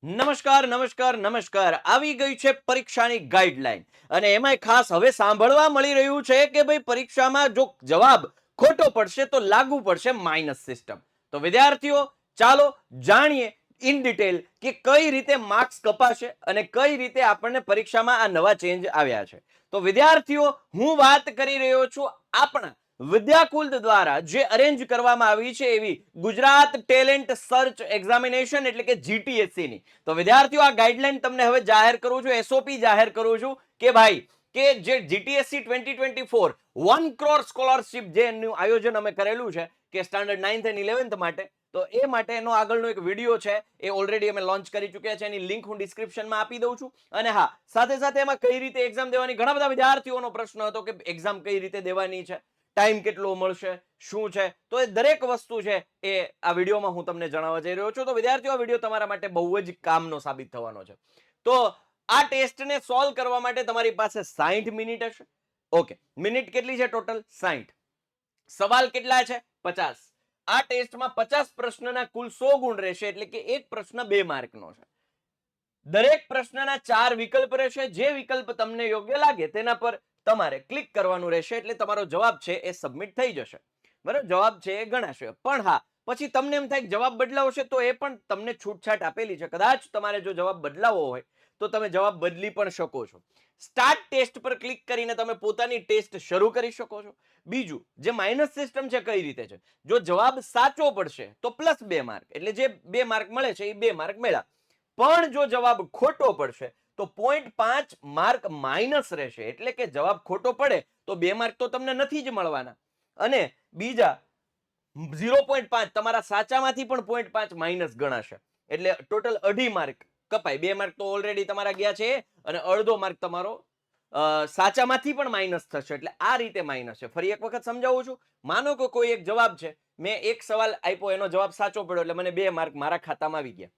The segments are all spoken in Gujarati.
નમસ્કાર નમસ્કાર નમસ્કાર આવી ગઈ છે પરીક્ષાની ગાઈડલાઈન અને એમાંય ખાસ હવે સાંભળવા મળી રહ્યું છે કે ભાઈ પરીક્ષામાં જો જવાબ ખોટો પડશે તો લાગુ પડશે માઇનસ સિસ્ટમ. તો વિદ્યાર્થીઓ, ચાલો જાણીએ ઇન ડિટેલ કે કઈ રીતે માર્ક્સ કપાશે અને કઈ રીતે આપણને પરીક્ષામાં આ નવા ચેન્જ આવ્યા છે. તો વિદ્યાર્થીઓ, હું વાત કરી રહ્યો છું આપણા વિદ્યાકુલ દ્વારા જે અરેન્જ કરવામાં આવી છે એવી ગુજરાત ટેલેન્ટ સર્ચ એક્ઝામિનેશન એટલે કે જીટીએસસી ની. તો વિદ્યાર્થીઓ, આ ગાઈડલાઈન તમને હવે જાહેર કરું છું, એસઓપી જાહેર કરું છું કે ભાઈ કે જે જીટીએસસી 2024 1 કરોડ સ્કોલરશિપ જેનું આયોજન અમે કરેલું છે કે સ્ટાન્ડર્ડ 9th અને 11th માટે, તો એ માટે એનો આગળનો એક વિડીયો છે એ ઓલરેડી અમે લોન્ચ કરી ચૂક્યા છે. એની લિંક હું ડિસ્ક્રિપ્શનમાં આપી દઉં છું. અને હા, સાથે સાથે એમાં કઈ રીતે એક્ઝામ દેવાની, ઘણા બધા વિદ્યાર્થીઓનો પ્રશ્ન હતો કે એક્ઝામ કઈ રીતે દેવાની છે, ટાઈમ કેટલો મળશે, શું છે, તો એ દરેક વસ્તુ છે એ આ વિડીયોમાં હું તમને જણાવવા જઈ રહ્યો છું. તો વિદ્યાર્થીઓ, આ વિડીયો તમારા માટે બહુ જ કામનો સાબિત થવાનો છે. તો આ ટેસ્ટને સોલ્વ કરવા માટે તમારી પાસે 60 મિનિટ હશે. ઓકે, મિનિટ કેટલી છે ટોટલ? 60. સવાલ કેટલા છે? 50. આ ટેસ્ટમાં 50 પ્રશ્નના કુલ 100 ગુણ રહેશે, એટલે કે એક પ્રશ્ન 2 માર્કનો છે. દરેક પ્રશ્નના 4 વિકલ્પ રહેશે. જે વિકલ્પ તમને યોગ્ય લાગે તેના પર તમારે ક્લિક કરવાનું રહેશે, એટલે તમારો જવાબ છે એ સબમિટ થઈ જશે. બરાબર, જવાબ છે એ ગણાશે. પણ હા, પછી તમને એમ થાય કે જવાબ બદલાવશે તો એ પણ તમને છૂટછાટ આપેલી છે. કદાચ તમારે જો જવાબ બદલાવવો હોય તો તમે જવાબ બદલી પણ શકો છો. સ્ટાર્ટ ટેસ્ટ પર ક્લિક કરીને તમે પોતાની ટેસ્ટ શરૂ કરી શકો છો. બીજું, જે માઇનસ સિસ્ટમ છે કઈ રીતે છે, જો જવાબ સાચો પડશે તો +2 માર્ક, એટલે જે 2 માર્ક મળે છે એ 2 માર્ક મળ્યા. પણ જો જવાબ ખોટો પડશે તો 0.5 માર્ક માઇનસ રહેશે, એટલે કે જવાબ ખોટો પડે તો 2 માર્ક તો તમને નથી જ મળવાના. અને બીજા 0.5 તમારા સાચામાંથી પણ 0.5 માઇનસ ગણાશે, એટલે ટોટલ 2.5 માર્ક કપાય. 2 માર્ક તો ઓલરેડી તમારા ગયા છે અને અડધો માર્ક તમારો સાચામાંથી પણ માઇનસ થશે, એટલે આ રીતે માઇનસ છે. ફરી એક વખત સમજાવું છું. માનો કે કોઈ એક જવાબ છે, મેં એક સવાલ આપ્યો, એનો જવાબ સાચો પડ્યો એટલે મને 2 માર્ક મારા ખાતામાં આવી ગયા.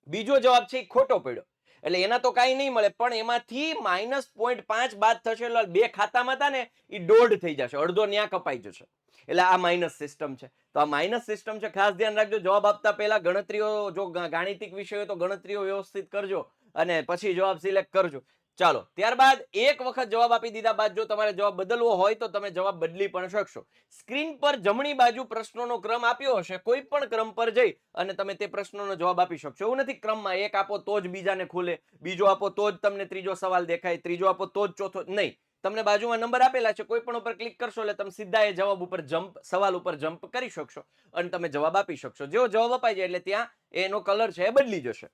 બીજો જવાબ છે એ ખોટો પડ્યો એટલે એના તો કાંઈ નહીં મળે, પણ એમાંથી -0.5 બાદ થશે, એટલે 2 ખાતામાં હતા ને એ 1.5 થઈ જશે, અડધો ન્યા કપાઈ જશે. એટલે આ માઇનસ સિસ્ટમ છે. તો આ માઇનસ સિસ્ટમ છે, ખાસ ધ્યાન રાખજો. જવાબ આપતા પહેલા ગણતરીઓ, જો ગાણિતિક વિષય હોય તો ગણતરીઓ વ્યવસ્થિત કરજો અને પછી જવાબ સિલેક્ટ કરજો. ચાલો, ત્યારબાદ એક વખત જવાબ આપી દીધા બાદ જો તમારે જવાબ બદલવો હોય તો તમે જવાબ બદલી પણ શકશો. સ્ક્રીન પર જમણી બાજુ પ્રશ્નોનો ક્રમ આપ્યો હશે, કોઈ પણ ક્રમ પર જઈ અને તમે તે પ્રશ્નોનો જવાબ આપી શકશો. એવું નથી ક્રમમાં એક આપો તો જ બીજાને ખુલે, બીજો આપો તો જ તમને ત્રીજો સવાલ દેખાય, ત્રીજો આપો તો જ ચોથો, નહીં. તમને બાજુમાં નંબર આપેલા છે, કોઈ પણ ઉપર ક્લિક કરશો એટલે તમે સીધા એ જવાબ ઉપર જમ્પ, સવાલ ઉપર જમ્પ કરી શકશો અને તમે જવાબ આપી શકશો. જેવો જવાબ અપાઈ જાય એટલે ત્યાં એનો કલર છે એ બદલી જશે.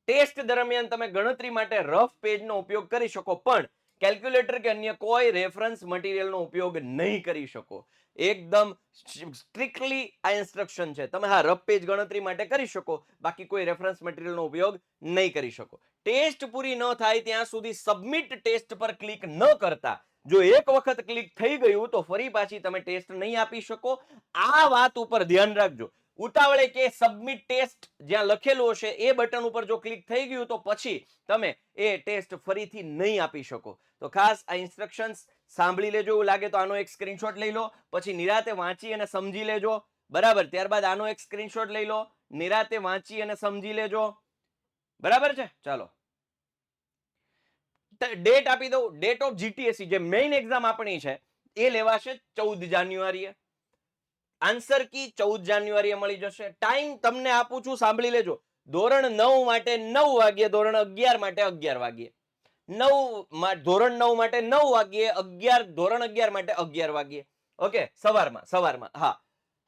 ટેસ્ટ દરમિયાન તમે ગણતરી માટે રફ પેજનો ઉપયોગ કરી શકો, પણ કેલ્ક્યુલેટર કે અન્ય કોઈ રેફરન્સ મટીરિયલનો ઉપયોગ નહીં કરી શકો. એકદમ સ્ટ્રિક્ટલી આ ઇન્સ્ટ્રક્શન છે. તમે હા, રફ પેજ ગણતરી માટે કરી શકો, બાકી કોઈ રેફરન્સ મટીરિયલનો ઉપયોગ નહીં કરી શકો. ટેસ્ટ પૂરી ન થાય ત્યાં સુધી સબમિટ ટેસ્ટ પર ક્લિક ન કરતા. જો એક વખત ક્લિક થઈ ગયું તો ફરી પાછી તમે ટેસ્ટ નહીં આપી શકો. આ વાત ઉપર ધ્યાન રાખજો. ઉતાવળે કે સબમિટ ટેસ્ટ જ્યાં લખેલું હશે એ બટન ઉપર જો ક્લિક થઈ ગયું તો પછી તમે એ ટેસ્ટ ફરીથી નહીં આપી શકો. તો ખાસ આ ઇન્સ્ટ્રક્શન્સ સાંભળી લેજો. એવું લાગે તો આનો એક સ્ક્રીનશોટ લઈ લો, પછી નિરાતે વાંચી અને સમજી લેજો. બરાબર, ત્યારબાદ આનો એક સ્ક્રીનશોટ લઈ લો, નિરાતે વાંચી અને સમજી લેજો. બરાબર છે? ચાલો, ડેટ આપી દઉં. ડેટ ઓફ જીટીએસસી જે મેઇન એક્ઝામ આપણી છે એ લેવાશે 14 જાન્યુઆરીએ. આન્સર કી 14 જાન્યુઆરીએ મળી જશે. ટાઈમ તમને આપું છું, સાંભળી લેજો. ધોરણ 9 માટે 9 વાગ્યે, ધોરણ 11 માટે 11 વાગ્યે. ધોરણ 9 માટે 9 વાગ્યે, 11 ધોરણ 11 માટે 11 વાગ્યે. ઓકે, સવારમાં હા.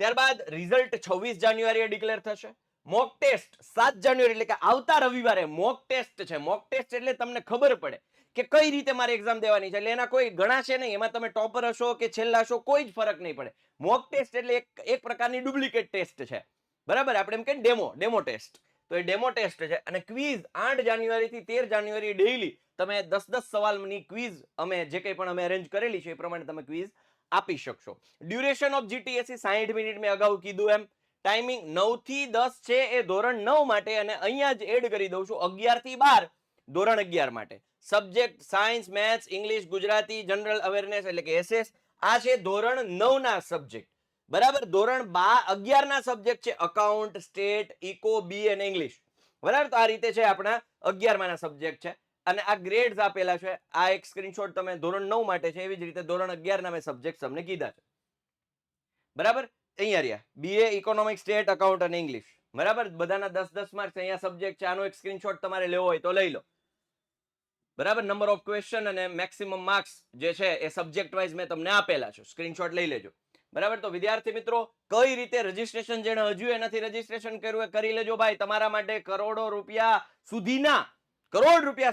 ત્યારબાદ રિઝલ્ટ 26 જાન્યુઆરીએ ડિક્લેર થશે. મોક ટેસ્ટ 7 જાન્યુઆરી એટલે કે આવતા રવિવારે મોક ટેસ્ટ છે. મોક ટેસ્ટ એટલે તમને ખબર પડે કે કઈ રીતે મારે એક્ઝામ દેવાની છે, એટલે એના કોઈ ગણાશે નહીં. એમાં તમે ટોપર હશો કે છેલ્લા હશો કોઈ જ ફરક નહીં પડે. મોક ટેસ્ટ એટલે એક પ્રકારની ડુપ્લિકેટ ટેસ્ટ છે. બરાબર, આપણે એમ કે ડેમો ટેસ્ટ. તો એ ડેમો ટેસ્ટ છે. અને ક્વિઝ 8 જાન્યુઆરી થી 13 જાન્યુઆરી ડેઈલી તમે 10-10 સવાલની ક્વિઝ અમે જે કંઈ પણ અમે અરેન્જ કરેલી છે એ પ્રમાણે તમે ક્વિઝ આપી શકશો. ડ્યુરેશન ઓફ જીટીએસસી 60 મિનિટ મેં અગાઉ કીધું એમ. ટાઈમિંગ 9 થી 10 છે એ ધોરણ 9 માટે, અને અહીંયા જ એડ કરી દઉં છું 11 થી 12 ધોરણ 11 માટે. Subject science, maths, English, Gujarati, general awareness એટલે કે એસએસ. આ છે ધોરણ 9 ના સબ્જેક્ટ. બરાબર, ધોરણ 11 ના સબ્જેક્ટ છે અકાઉન્ટ, સ્ટેટ, ઇકો, બી અને ઇંગ્લિશ. બરાબર, તો આ રીતે છે આપણા 11માના સબ્જેક્ટ છે અને આ ગ્રેડ્સ આપેલા છે. આ એક સ્ક્રીનશોટ તમે ધોરણ 9 માટે છે, એવી જ રીતે ધોરણ 11ના મેં સબ્જેક્ટ તમને કીધા છે. બરાબર, અહીંયા રહ્યા બીએ ઇકોનોમિક્સ, સ્ટેટ, અકાઉન્ટ અને ઇંગ્લિશ. બરાબર, બધાના 10-10 માર્ક્સ અહીંયા સબ્જેક્ટ છે. આનો એક સ્ક્રીનશોટ તમારે લેવો હોય તો લઈ લો. બરાબર, નંબર ઓફ ક્વેશ્ચન અને મેક્સિમમ માર્ક્સ જે છે એ સબ્જેક્ટ વાઇઝ મેં તમને આપેલા છે, સ્ક્રીનશોટ લઈ લેજો. બરાબર, તો વિદ્યાર્થી મિત્રો, કઈ રીતે રજીસ્ટ્રેશન જેને હજુ નથી રજીસ્ટ્રેશન કર્યું એ કરી લેજો ભાઈ. તમારા માટે કરોડ રૂપિયા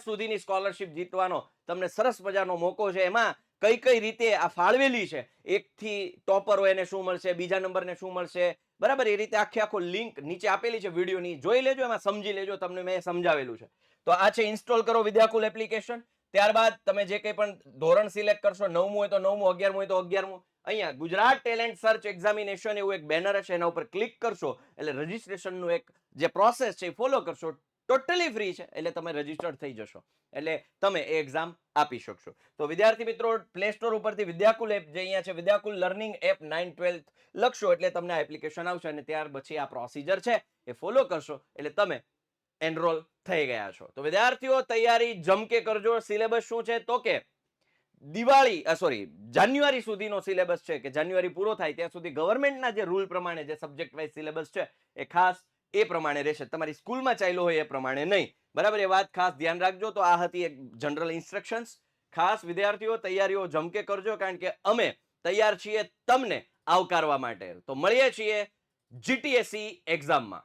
સુધીની સ્કોલરશિપ જીતવાનો તમને સરસ મજાનો મોકો છે. એમાં કઈ કઈ રીતે આ ફાળવેલી છે, એકથી ટોપર હોય એને શું મળશે, બીજા નંબરને શું મળશે, બરાબર, એ રીતે આખો લિંક નીચે આપેલી છે વિડીયોની, જોઈ લેજો, એમાં સમજી લેજો, તમને મેં સમજાવેલું છે. તો આ છે, ઇન્સ્ટોલ કરો વિદ્યાકુલ એપ્લિકેશન. ત્યારબાદ તમે જે કંઈ પણ ધોરણ સિલેક્ટ કરશો, 9મું હોય તો 9મું, 11મું હોય તો 11મું, અહીંયા ગુજરાત ટેલેન્ટ સર્ચ એક્ઝામિનેશન એવું એક બેનર હશે, એના ઉપર ક્લિક કરશો એટલે રજીસ્ટ્રેશનનું એક જે પ્રોસેસ છે એ ફોલો કરશો. ટોટલી ફ્રી છે, એટલે તમે રજીસ્ટર્ડ થઈ જશો, એટલે તમે એ એક્ઝામ આપી શકશો. તો વિદ્યાર્થી મિત્રો, પ્લે સ્ટોર ઉપરથી વિદ્યાકુલ એપ જે અહીંયા છે, વિદ્યાકુલ લર્નિંગ એપ 9-12 લખશો એટલે તમને આ એપ્લિકેશન આવશે અને ત્યાર પછી આ પ્રોસિજર છે એ ફોલો કરશો એટલે તમે એનરોલ થઈ ગયા છો. તો વિદ્યાર્થીઓ, તૈયારી જમકે કરજો. સિલેબસ શું છે તો કે જાન્યુઆરી સુધીનો સિલેબસ છે, કે જાન્યુઆરી પૂરો થાય ત્યાં સુધી ગવર્મેન્ટના જે રૂલ પ્રમાણે જે સબ્જેક્ટ વાઇઝ સિલેબસ છે એ ખાસ એ પ્રમાણે રહેશે. તમારી સ્કૂલમાં ચાલ્યો હોય એ પ્રમાણે નહીં. બરાબર, એ વાત ખાસ ધ્યાન રાખજો. તો આ હતી એક જનરલ ઇન્સ્ટ્રક્શન્સ. ખાસ વિદ્યાર્થીઓ, તૈયારીઓ જમકે કરજો, કારણ કે અમે તૈયાર છીએ તમને આવકારવા માટે. તો મળીએ છીએ જીટીએસસી એક્ઝામમાં.